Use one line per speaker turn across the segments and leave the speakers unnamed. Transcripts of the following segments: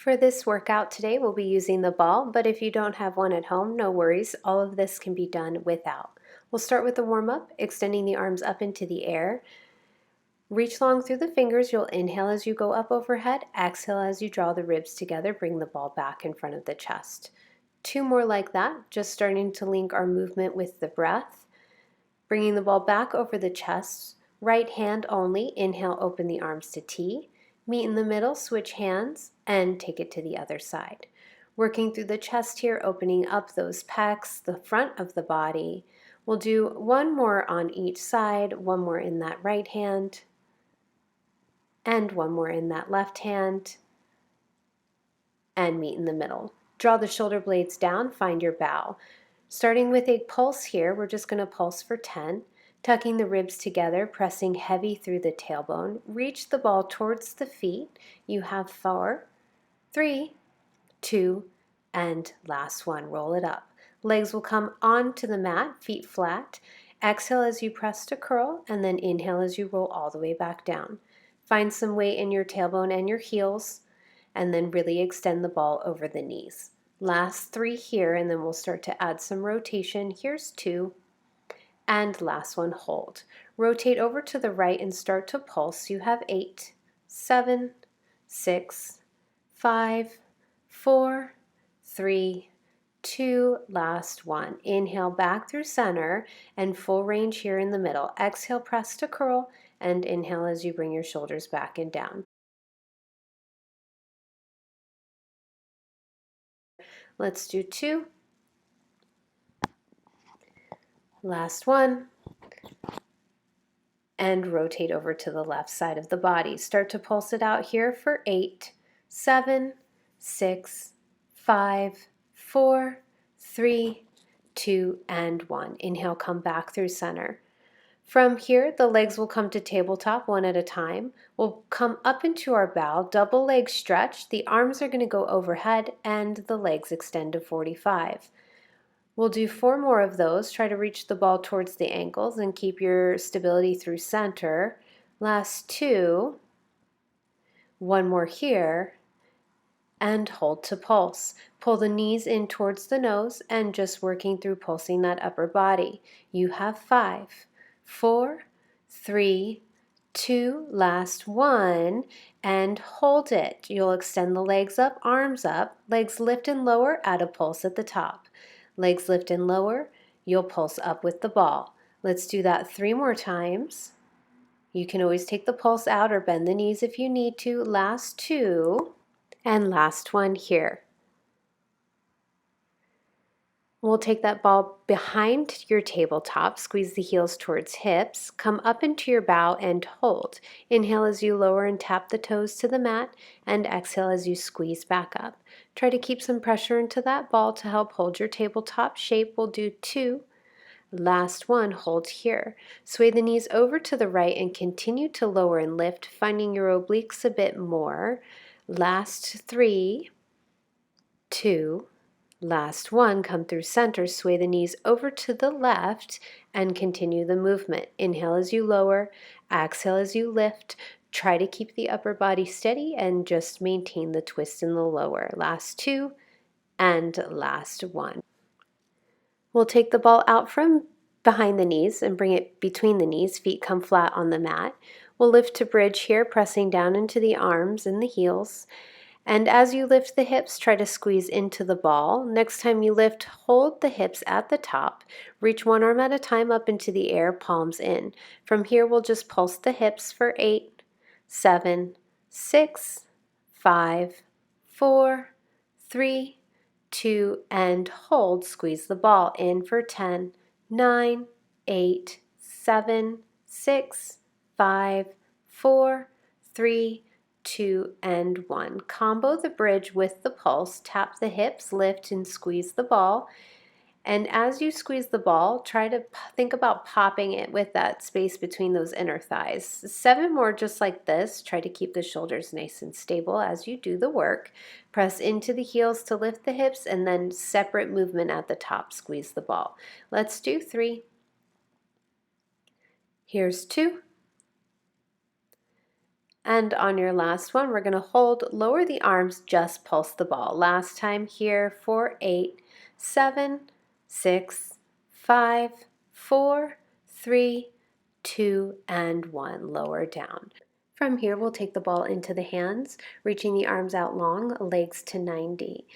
For this workout today, we'll be using the ball, but if you don't have one at home, no worries. All of this can be done without. We'll start with the warm-up, extending the arms up into the air. Reach long through the fingers. You'll inhale as you go up overhead, exhale as you draw the ribs together, bring the ball back in front of the chest. 2 more like that, just starting to link our movement with the breath. Bringing the ball back over the chest, right hand only, inhale, open the arms to T. Meet in the middle, switch hands, and take it to the other side. Working through the chest here, opening up those pecs, the front of the body. We'll do 1 more on each side, 1 more in that right hand, and 1 more in that left hand, and meet in the middle. Draw the shoulder blades down, find your bow. Starting with a pulse here, we're just going to pulse for 10. Tucking the ribs together, pressing heavy through the tailbone. Reach the ball towards the feet. You have 4, 3, 2, and last one. Roll it up. Legs will come onto the mat, feet flat. Exhale as you press to curl, and then inhale as you roll all the way back down. Find some weight in your tailbone and your heels, and then really extend the ball over the knees. Last 3 here, and then we'll start to add some rotation. Here's 2. And last one, hold. Rotate over to the right and start to pulse. You have 8, 7, 6, 5, 4, 3, 2, last one. Inhale back through center and full range here in the middle. Exhale, press to curl, and inhale as you bring your shoulders back and down. Let's do 2. Last one. And rotate over to the left side of the body. Start to pulse it out here for 8, 7, 6, 5, 4, 3, 2, and 1. Inhale, come back through center. From here, the legs will come to tabletop one at a time. We'll come up into our bow, double leg stretch. The arms are going to go overhead and the legs extend to 45. We'll do 4 more of those. Try to reach the ball towards the ankles and keep your stability through center. Last 2. 1 more here. And hold to pulse. Pull the knees in towards the nose and just working through pulsing that upper body. You have 5, 4, 3, 2, last 1, and hold it. You'll extend the legs up, arms up, legs lift and lower, add a pulse at the top. Legs lift and lower, you'll pulse up with the ball. Let's do that 3 more times. You can always take the pulse out or bend the knees if you need to. Last 2, and last one here. We'll take that ball behind your tabletop, squeeze the heels towards hips, come up into your bow and hold. Inhale as you lower and tap the toes to the mat, and exhale as you squeeze back up. Try to keep some pressure into that ball to help hold your tabletop shape. We'll do 2. Last one, hold here. Sway the knees over to the right and continue to lower and lift, finding your obliques a bit more. Last 3, 2, last one, come through center, sway the knees over to the left and continue the movement. Inhale as you lower, exhale as you lift. Try to keep the upper body steady and just maintain the twist in the lower. Last 2 and last 1. We'll take the ball out from behind the knees and bring it between the knees. Feet come flat on the mat. We'll lift to bridge here, pressing down into the arms and the heels. And as you lift the hips, try to squeeze into the ball. Next time you lift, hold the hips at the top. Reach one arm at a time up into the air, palms in. From here, we'll just pulse the hips for 8, 7, 6, 5, 4, 3, 2, and hold. Squeeze the ball in for 10, 9, 8, 7, 6, 5, 4, 3, 2, and 1. Combo the bridge with the pulse. Tap the hips, lift and squeeze the ball. And as you squeeze the ball, try to think about popping it with that space between those inner thighs. 7 more just like this. Try to keep the shoulders nice and stable as you do the work. Press into the heels to lift the hips, and then separate movement at the top. Squeeze the ball. Let's do 3. Here's 2. And on your last one, we're going to hold, lower the arms, just pulse the ball. Last time here for 8, 7, 6, 5, 4, 3, 2, and 1. Lower down. From here, we'll take the ball into the hands, reaching the arms out long, legs to 90.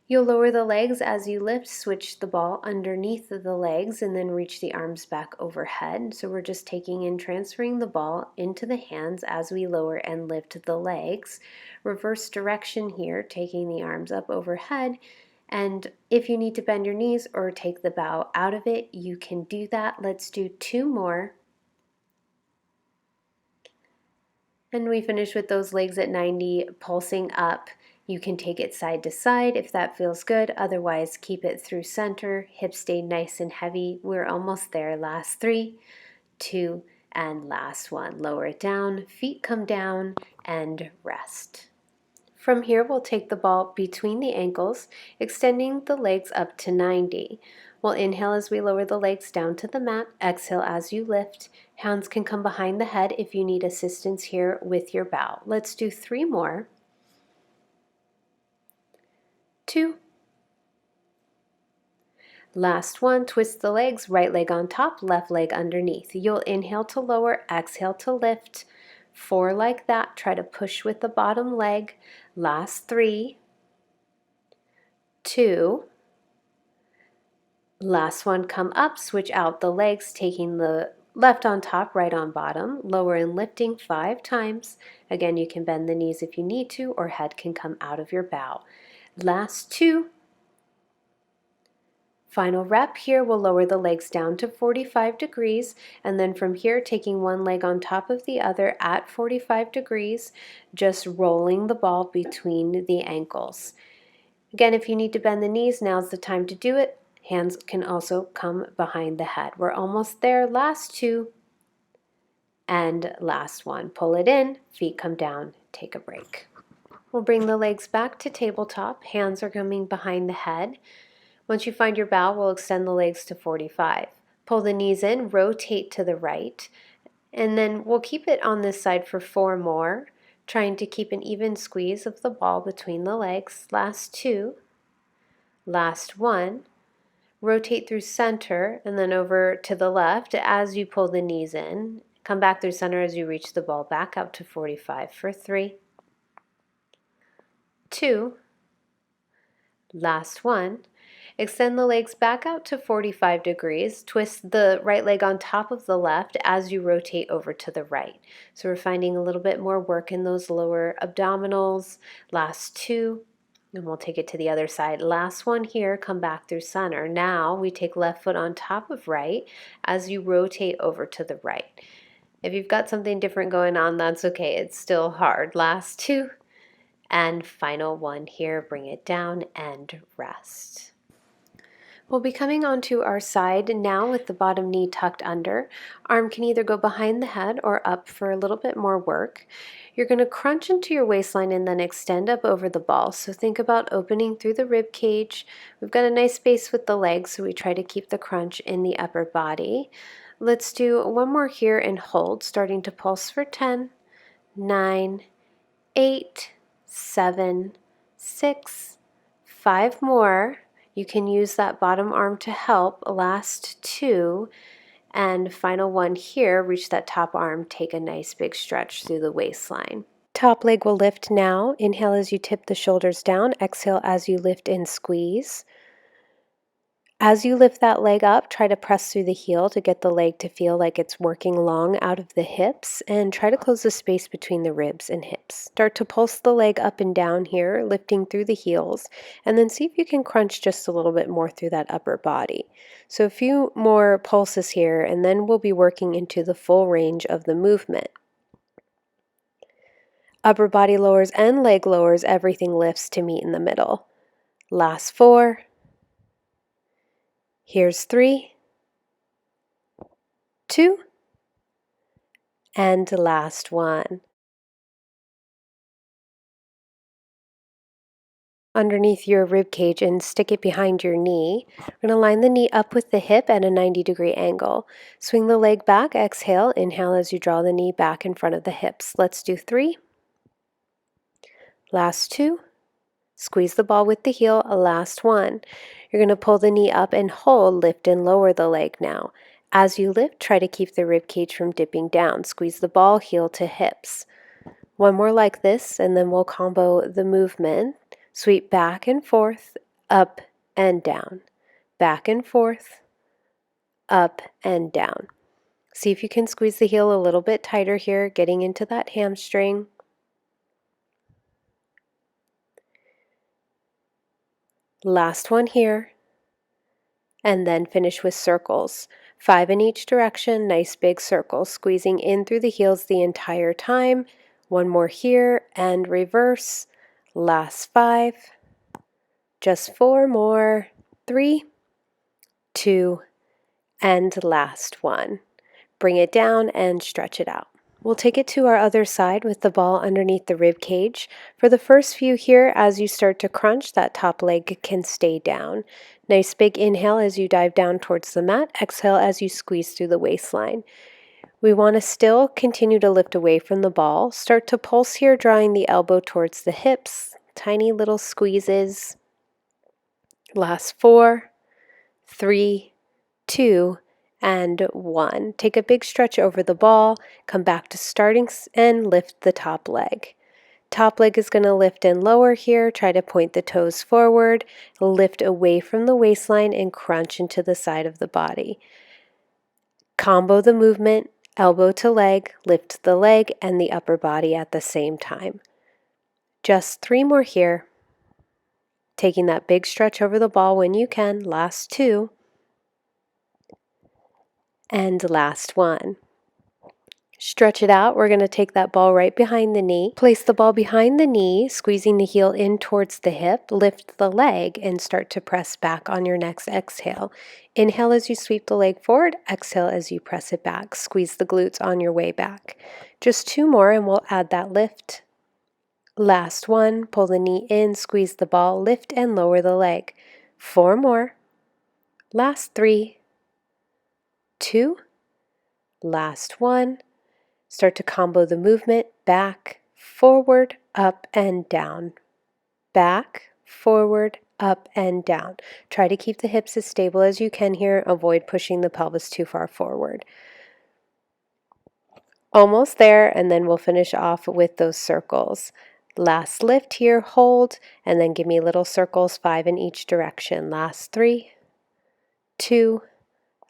You'll lower the legs as you lift, switch the ball underneath the legs, and then reach the arms back overhead. So we're just taking and transferring the ball into the hands as we lower and lift the legs. Reverse direction here, taking the arms up overhead. And if you need to bend your knees or take the bow out of it, you can do that. Let's do 2 more. And we finish with those legs at 90, pulsing up. You can take it side to side if that feels good. Otherwise, keep it through center. Hips stay nice and heavy. We're almost there. Last 3, 2, and last 1. Lower it down. Feet come down and rest. From here, we'll take the ball between the ankles, extending the legs up to 90. We'll inhale as we lower the legs down to the mat. Exhale as you lift. Hands can come behind the head if you need assistance here with your bow. Let's do 3 more. 2. Last one, twist the legs, right leg on top, left leg underneath. You'll inhale to lower, exhale to lift. 4 like that. Try to push with the bottom leg. Last 3, 2. Last one, come up, switch out the legs, taking the left on top, right on bottom, lower and lifting 5 times. Again, you can bend the knees if you need to, or head can come out of your bow. Last 2. Final rep here, we'll lower the legs down to 45 degrees, and then from here, taking one leg on top of the other at 45 degrees, just rolling the ball between the ankles. Again, if you need to bend the knees, now's the time to do it. Hands can also come behind the head. We're almost there. Last 2 and last 1. Pull it in, feet come down, take a break. We'll bring the legs back to tabletop. Hands are coming behind the head. Once you find your bow, we'll extend the legs to 45. Pull the knees in, rotate to the right, and then we'll keep it on this side for 4 more, trying to keep an even squeeze of the ball between the legs. Last 2, last 1. Rotate through center and then over to the left as you pull the knees in. Come back through center as you reach the ball back out to 45 for 3, 2, last 1. Extend the legs back out to 45 degrees. Twist the right leg on top of the left as you rotate over to the right. So we're finding a little bit more work in those lower abdominals. Last 2, and we'll take it to the other side. Last one here, come back through center. Now we take left foot on top of right as you rotate over to the right. If you've got something different going on, that's okay. It's still hard. Last 2, and final 1 here. Bring it down and rest. We'll be coming onto our side now with the bottom knee tucked under. Arm can either go behind the head or up for a little bit more work. You're going to crunch into your waistline and then extend up over the ball. So think about opening through the rib cage. We've got a nice space with the legs, so we try to keep the crunch in the upper body. Let's do 1 more here and hold, starting to pulse for 10, 9, 8, 7, 6, 5 more. You can use that bottom arm to help. Last 2, and final 1 here. Reach that top arm, take a nice big stretch through the waistline. Top leg will lift now. Inhale as you tip the shoulders down. Exhale as you lift and squeeze. As you lift that leg up, try to press through the heel to get the leg to feel like it's working long out of the hips, and try to close the space between the ribs and hips. Start to pulse the leg up and down here, lifting through the heels, and then see if you can crunch just a little bit more through that upper body. So a few more pulses here, and then we'll be working into the full range of the movement. Upper body lowers and leg lowers, everything lifts to meet in the middle. Last 4. Here's 3, 2, and last 1. underneath your rib cage and stick it behind your knee. We're going to line the knee up with the hip at a 90-degree angle. Swing the leg back, exhale, inhale as you draw the knee back in front of the hips. Let's do 3. Last 2. Squeeze the ball with the heel, last 1. You're going to pull the knee up and hold, lift and lower the leg now. As you lift, try to keep the rib cage from dipping down. Squeeze the ball, heel to hips. One more like this, and then we'll combo the movement. Sweep back and forth, up and down. Back and forth, up and down. See if you can squeeze the heel a little bit tighter here, getting into that hamstring. Last one here. And then finish with circles. 5 in each direction, nice big circles, squeezing in through the heels the entire time. One more here, and reverse. Last 5. Just 4 more. 3, 2, and last 1. Bring it down and stretch it out. We'll take it to our other side with the ball underneath the rib cage. For the first few here, as you start to crunch, that top leg can stay down. Nice big inhale as you dive down towards the mat. Exhale as you squeeze through the waistline. We want to still continue to lift away from the ball. Start to pulse here, drawing the elbow towards the hips. Tiny little squeezes. Last 4, 3, 2, and 1. Take a big stretch over the ball, come back to starting and lift the top leg. Top leg is going to lift and lower here. Try to point the toes forward, lift away from the waistline and crunch into the side of the body. Combo the movement, elbow to leg, lift the leg and the upper body at the same time. Just 3 more here. Taking that big stretch over the ball when you can. Last 2. And last 1. Stretch it out. We're going to take that ball right behind the knee. Place the ball behind the knee, squeezing the heel in towards the hip. Lift the leg and start to press back on your next exhale. Inhale as you sweep the leg forward. Exhale as you press it back. Squeeze the glutes on your way back. Just 2 more and we'll add that lift. Last 1. Pull the knee in, squeeze the ball, lift and lower the leg. 4 more. Last 3. 2. Last 1. Start to combo the movement, back, forward, up, and down. Back, forward, up, and down. Try to keep the hips as stable as you can here. Avoid pushing the pelvis too far forward. Almost there, and then we'll finish off with those circles. Last lift here, hold, and then give me little circles, 5 in each direction. Last 3, 2,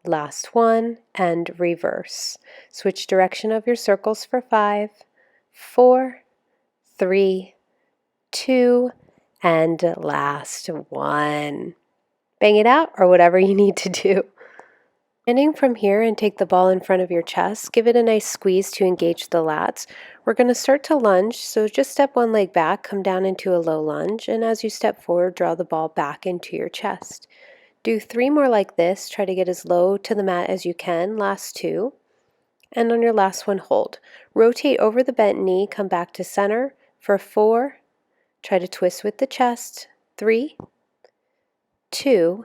last 1, and reverse. Switch direction of your circles for 5, 4, 3, 2, and last 1. Bang it out or whatever you need to do. Standing from here and take the ball in front of your chest. Give it a nice squeeze to engage the lats. We're going to start to lunge, so just step one leg back, come down into a low lunge, and as you step forward, draw the ball back into your chest. Do 3 more like this. Try to get as low to the mat as you can. Last 2. And on your last one, hold. Rotate over the bent knee, come back to center for 4. Try to twist with the chest. 3, 2,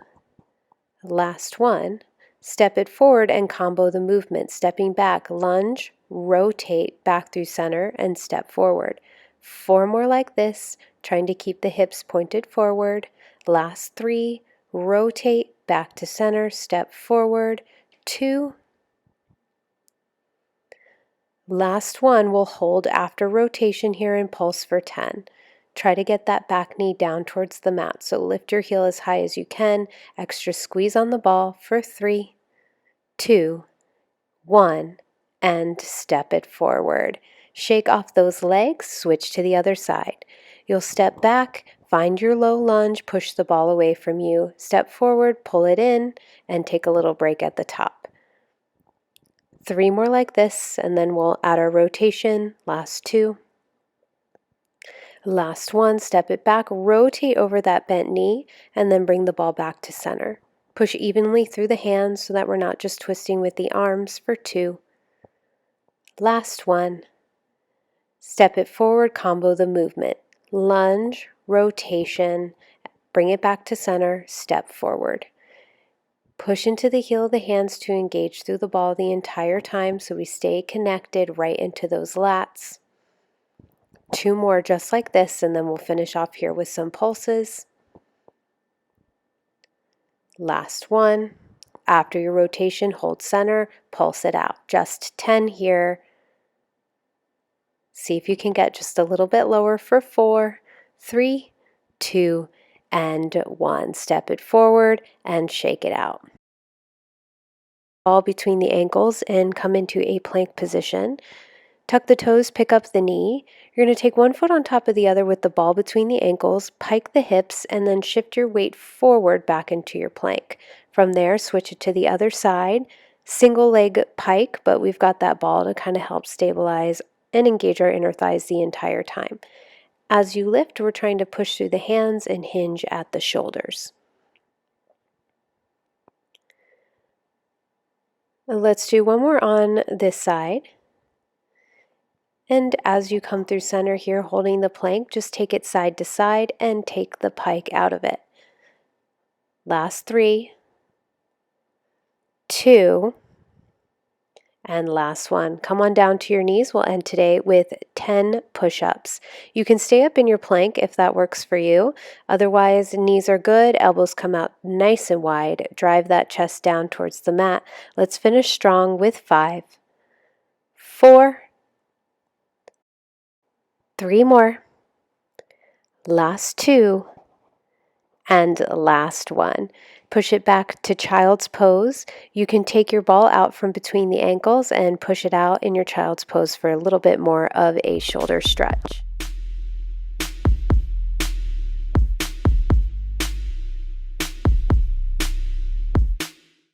last 1. Step it forward and combo the movement. Stepping back, lunge, rotate back through center, and step forward. 4 more like this, trying to keep the hips pointed forward. Last 3, rotate back to center, step forward. 2. Last 1, we'll hold after rotation here and pulse for 10. Try to get that back knee down towards the mat, so lift your heel as high as you can. Extra squeeze on the ball for 3, 2, 1, and step it forward. Shake off those legs, switch to the other side. You'll step back, find your low lunge, push the ball away from you, step forward, pull it in, and take a little break at the top. 3 more like this, and then we'll add our rotation. Last 2. Last 1, step it back, rotate over that bent knee, and then bring the ball back to center. Push evenly through the hands so that we're not just twisting with the arms for 2. Last 1. Step it forward, combo the movement. lunge, rotation, bring it back to center, step forward. Push into the heel of the hands to engage through the ball the entire time so we stay connected right into those lats. 2 more just like this, and then we'll finish off here with some pulses. Last one. After your rotation, hold center, pulse it out. Just 10 here. See if you can get just a little bit lower for 4, 3, 2, and 1. Step it forward and shake it out. Ball between the ankles and come into a plank position. Tuck the toes, pick up the knee. You're going to take one foot on top of the other with the ball between the ankles, pike the hips, and then shift your weight forward back into your plank. From there, switch it to the other side. Single leg pike, but we've got that ball to kind of help stabilize and engage our inner thighs the entire time. As you lift, we're trying to push through the hands and hinge at the shoulders. Let's do one more on this side. And as you come through center here, holding the plank, just take it side to side and take the pike out of it. Last 3, 2, and last one. Come on down to your knees. We'll end today with 10 push-ups. You can stay up in your plank if that works for you. Otherwise, knees are good. Elbows come out nice and wide. Drive that chest down towards the mat. Let's finish strong with 5, 4, 3 more. Last 2. And last one. Push it back to child's pose. You can take your ball out from between the ankles and push it out in your child's pose for a little bit more of a shoulder stretch.